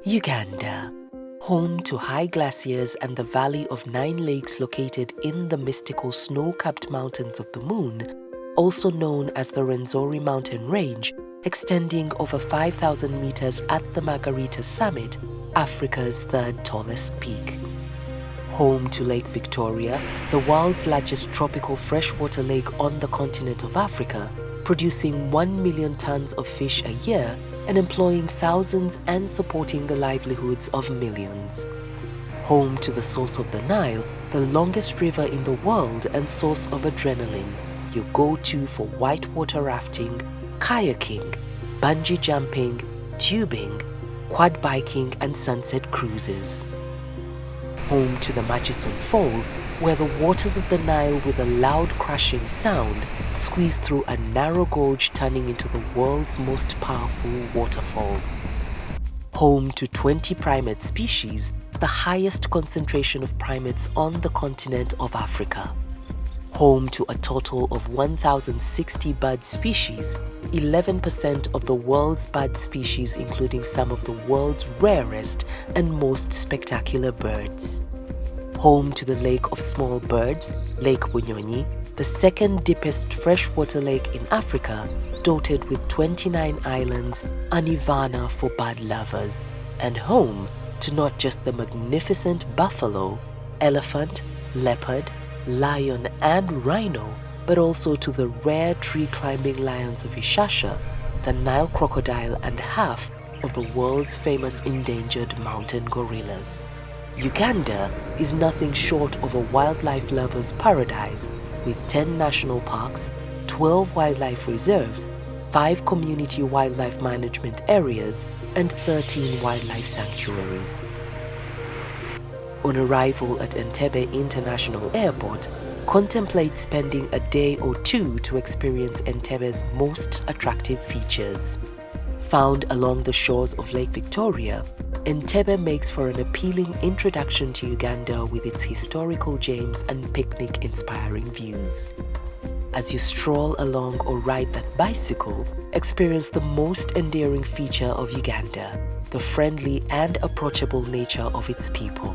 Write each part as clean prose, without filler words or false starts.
Uganda, home to high glaciers and the valley of 9 lakes located in the mystical snow-capped mountains of the moon, also known as the Rwenzori mountain range, extending over 5,000 meters at the Margarita summit, Africa's third tallest peak. Home to Lake Victoria, the world's largest tropical freshwater lake on the continent of Africa, producing 1 million tons of fish a year and employing thousands and supporting the livelihoods of millions. Home to the source of the Nile, the longest river in the world and source of adrenaline, your go-to for whitewater rafting, kayaking, bungee jumping, tubing, quad biking and sunset cruises. Home to the Murchison Falls, where the waters of the Nile with a loud crashing sound squeeze through a narrow gorge turning into the world's most powerful waterfall. Home to 20 primate species, the highest concentration of primates on the continent of Africa. Home to a total of 1,060 bird species, 11% of the world's bird species including some of the world's rarest and most spectacular birds. Home to the Lake of Small Birds, Lake Bunyonyi, the second deepest freshwater lake in Africa, dotted with 29 islands, a nirvana for bird lovers, and home to not just the magnificent buffalo, elephant, leopard, lion and rhino, but also to the rare tree-climbing lions of Ishasha, the Nile crocodile and half of the world's famous endangered mountain gorillas. Uganda is nothing short of a wildlife lover's paradise with 10 national parks, 12 wildlife reserves, 5 community wildlife management areas, and 13 wildlife sanctuaries. On arrival at Entebbe International Airport, contemplate spending a day or two to experience Entebbe's most attractive features. Found along the shores of Lake Victoria, Entebbe makes for an appealing introduction to Uganda with its historical gems and picnic-inspiring views. As you stroll along or ride that bicycle, experience the most endearing feature of Uganda, the friendly and approachable nature of its people.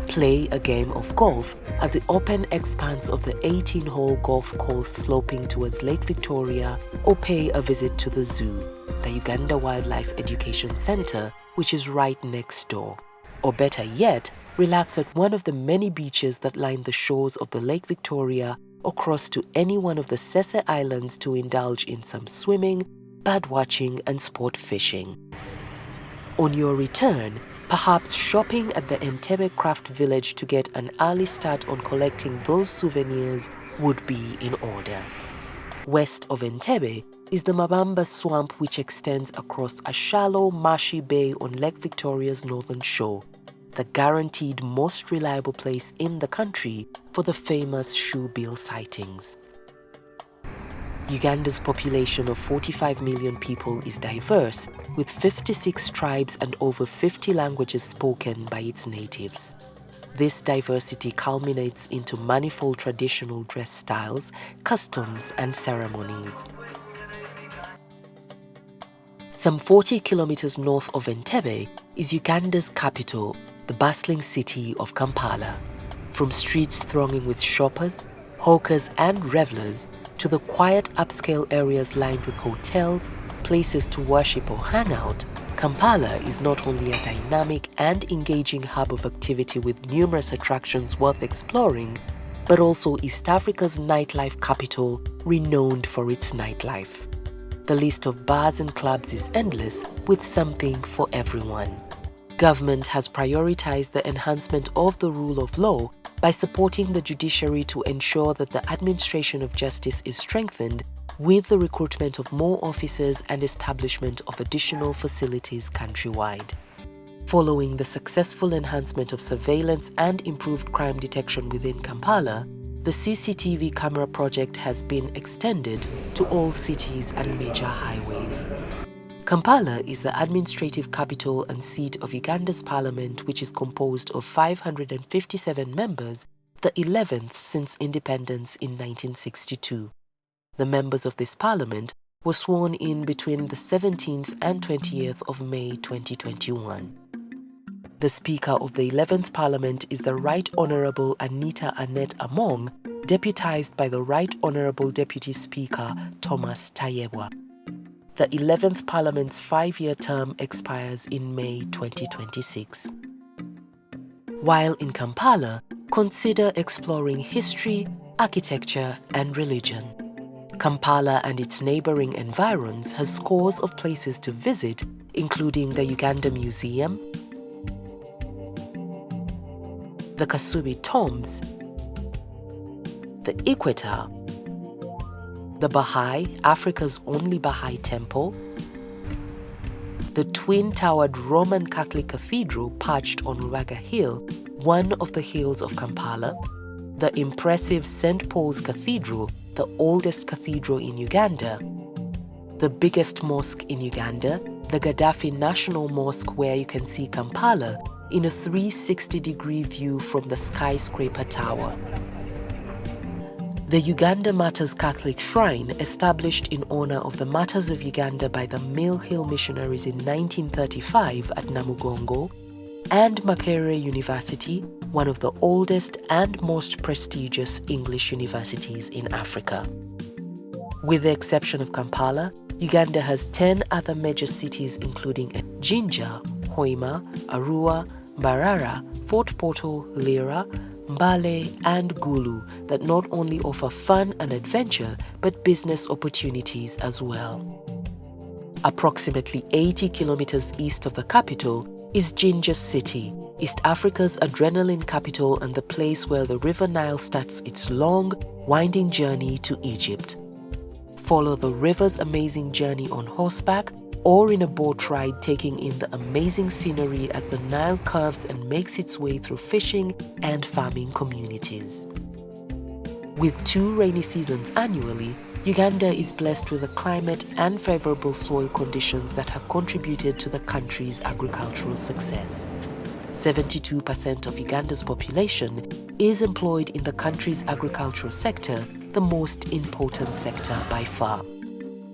Play a game of golf at the open expanse of the 18-hole golf course sloping towards Lake Victoria, or pay a visit to the zoo, the Uganda Wildlife Education Center, which is right next door. Or better yet, relax at one of the many beaches that line the shores of the Lake Victoria, or cross to any one of the Sese Islands to indulge in some swimming, birdwatching and sport fishing. On your return, perhaps shopping at the Entebbe Craft Village to get an early start on collecting those souvenirs would be in order. West of Entebbe is the Mabamba Swamp, which extends across a shallow, marshy bay on Lake Victoria's northern shore, the guaranteed most reliable place in the country for the famous shoebill sightings. Uganda's population of 45 million people is diverse, with 56 tribes and over 50 languages spoken by its natives. This diversity culminates into manifold traditional dress styles, customs, and ceremonies. Some 40 kilometers north of Entebbe is Uganda's capital, the bustling city of Kampala. From streets thronging with shoppers, hawkers, and revelers, to the quiet upscale areas lined with hotels, places to worship or hang out, Kampala is not only a dynamic and engaging hub of activity with numerous attractions worth exploring, but also East Africa's nightlife capital, renowned for its nightlife. The list of bars and clubs is endless, with something for everyone. Government has prioritized the enhancement of the rule of law by supporting the judiciary to ensure that the administration of justice is strengthened, with the recruitment of more officers and establishment of additional facilities countrywide. Following the successful enhancement of surveillance and improved crime detection within Kampala, the CCTV camera project has been extended to all cities and major highways. Kampala is the administrative capital and seat of Uganda's parliament, which is composed of 557 members, the 11th since independence in 1962. The members of this parliament were sworn in between the 17th and 20th of May 2021. The Speaker of the 11th Parliament is the Right Honourable Anita Annette Among, deputised by the Right Honourable Deputy Speaker Thomas Tayebwa. The 11th Parliament's 5-year term expires in May 2026. While in Kampala, consider exploring history, architecture, and religion. Kampala and its neighbouring environs has scores of places to visit, including the Uganda Museum, the Kasubi Tombs, the Equator, the Baha'i, Africa's only Baha'i temple, the twin-towered Roman Catholic Cathedral perched on Ruaga Hill, one of the hills of Kampala, the impressive St. Paul's Cathedral, the oldest cathedral in Uganda, the biggest mosque in Uganda, the Gaddafi National Mosque, where you can see Kampala in a 360-degree view from the skyscraper tower. The Uganda Martyrs Catholic Shrine, established in honor of the Martyrs of Uganda by the Mill Hill missionaries in 1935 at Namugongo, and Makerere University, one of the oldest and most prestigious English universities in Africa. With the exception of Kampala, Uganda has 10 other major cities including Jinja, Hoima, Arua, Mbarara, Fort Portal, Lira, Mbale, and Gulu that not only offer fun and adventure but business opportunities as well. Approximately 80 kilometers east of the capital is Jinja City, East Africa's adrenaline capital and the place where the River Nile starts its long, winding journey to Egypt. Follow the river's amazing journey on horseback or in a boat ride, taking in the amazing scenery as the Nile curves and makes its way through fishing and farming communities. With 2 rainy seasons annually, Uganda is blessed with a climate and favorable soil conditions that have contributed to the country's agricultural success. 72% of Uganda's population is employed in the country's agricultural sector, the most important sector by far.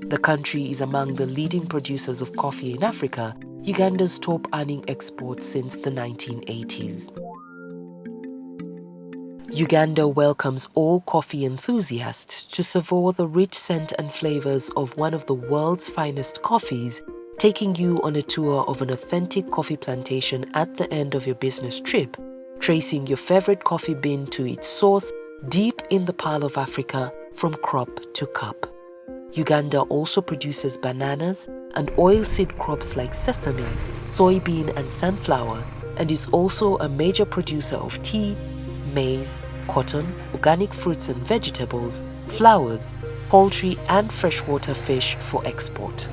The country is among the leading producers of coffee in Africa, Uganda's top earning export since the 1980s. Uganda welcomes all coffee enthusiasts to savour the rich scent and flavours of one of the world's finest coffees, taking you on a tour of an authentic coffee plantation at the end of your business trip, tracing your favourite coffee bean to its source deep in the Pearl of Africa from crop to cup. Uganda also produces bananas and oilseed crops like sesame, soybean and sunflower, and is also a major producer of tea, maize, cotton, organic fruits and vegetables, flowers, poultry and freshwater fish for export.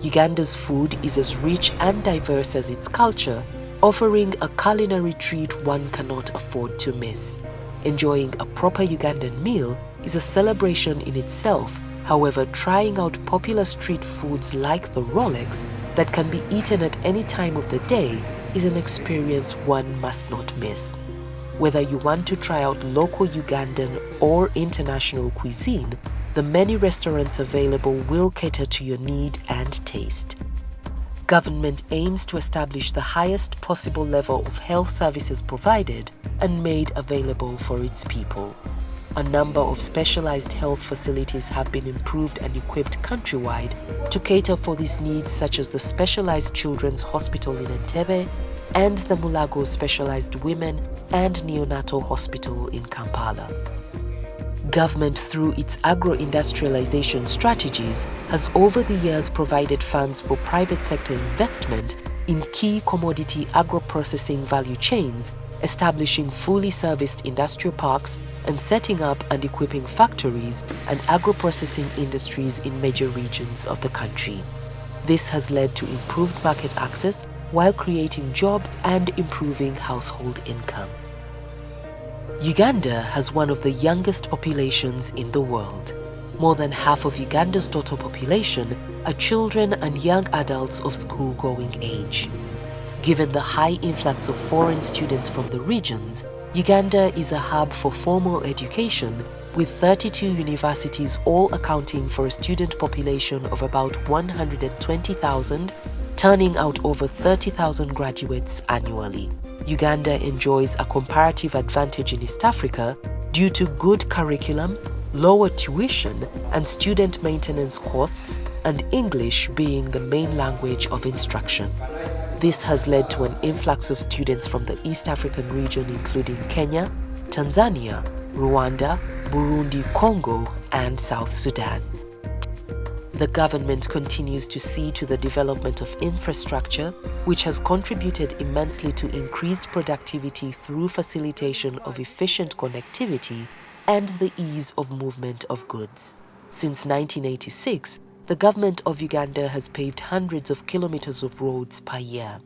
Uganda's food is as rich and diverse as its culture, offering a culinary treat one cannot afford to miss. Enjoying a proper Ugandan meal is a celebration in itself. However, trying out popular street foods like the Rolex that can be eaten at any time of the day is an experience one must not miss. Whether you want to try out local Ugandan or international cuisine, the many restaurants available will cater to your need and taste. Government aims to establish the highest possible level of health services provided and made available for its people. A number of specialized health facilities have been improved and equipped countrywide to cater for these needs, such as the Specialized Children's Hospital in Entebbe and the Mulago Specialized Women and Neonatal Hospital in Kampala. Government, through its agro-industrialization strategies, has over the years provided funds for private sector investment in key commodity agro-processing value chains, establishing fully serviced industrial parks and setting up and equipping factories and agro-processing industries in major regions of the country. This has led to improved market access while creating jobs and improving household income. Uganda has one of the youngest populations in the world. More than half of Uganda's total population are children and young adults of school-going age. Given the high influx of foreign students from the regions, Uganda is a hub for formal education with 32 universities all accounting for a student population of about 120,000, turning out over 30,000 graduates annually. Uganda enjoys a comparative advantage in East Africa due to good curriculum, lower tuition and student maintenance costs, and English being the main language of instruction. This has led to an influx of students from the East African region including Kenya, Tanzania, Rwanda, Burundi, Congo, and South Sudan. The government continues to see to the development of infrastructure, which has contributed immensely to increased productivity through facilitation of efficient connectivity and the ease of movement of goods. Since 1986, the government of Uganda has paved hundreds of kilometers of roads per year.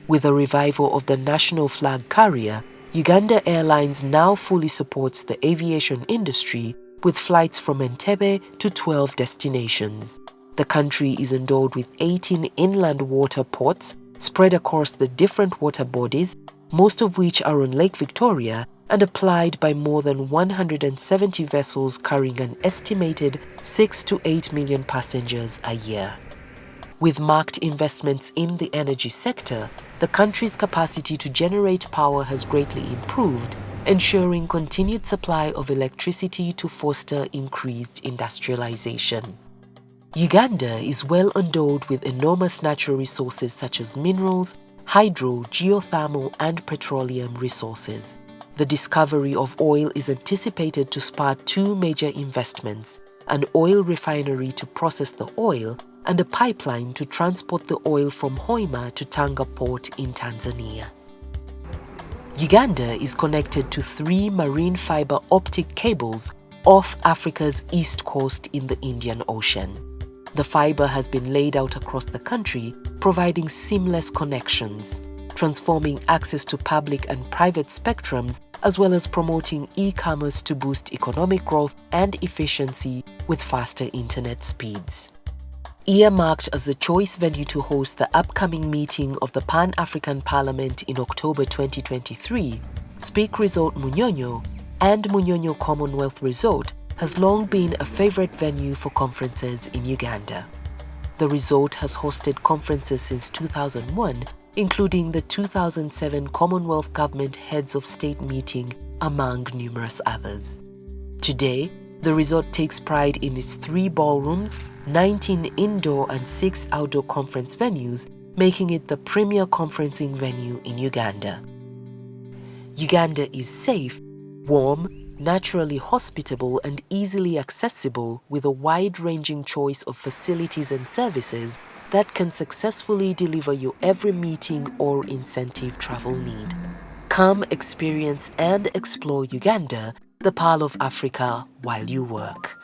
With a revival of the national flag carrier, Uganda Airlines now fully supports the aviation industry with flights from Entebbe to 12 destinations. The country is endowed with 18 inland water ports spread across the different water bodies, most of which are on Lake Victoria and applied by more than 170 vessels carrying an estimated 6 to 8 million passengers a year. With marked investments in the energy sector, the country's capacity to generate power has greatly improved, ensuring continued supply of electricity to foster increased industrialization. Uganda is well endowed with enormous natural resources such as minerals, hydro, geothermal, and petroleum resources. The discovery of oil is anticipated to spark two major investments: an oil refinery to process the oil and a pipeline to transport the oil from Hoima to Tanga port in Tanzania. Uganda is connected to 3 marine fiber optic cables off Africa's east coast in the Indian Ocean. The fiber has been laid out across the country, providing seamless connections, transforming access to public and private spectrums, as well as promoting e-commerce to boost economic growth and efficiency with faster internet speeds. Earmarked as the choice venue to host the upcoming meeting of the Pan-African Parliament in October 2023, Speak Resort Munyonyo and Munyonyo Commonwealth Resort has long been a favorite venue for conferences in Uganda. The resort has hosted conferences since 2001, including the 2007 Commonwealth Government Heads of State meeting, among numerous others. Today, the resort takes pride in its 3 ballrooms, 19 indoor and 6 outdoor conference venues, making it the premier conferencing venue in Uganda. Uganda is safe, warm, naturally hospitable and easily accessible, with a wide-ranging choice of facilities and services that can successfully deliver your every meeting or incentive travel need. Come experience and explore Uganda, the Pearl of Africa, while you work.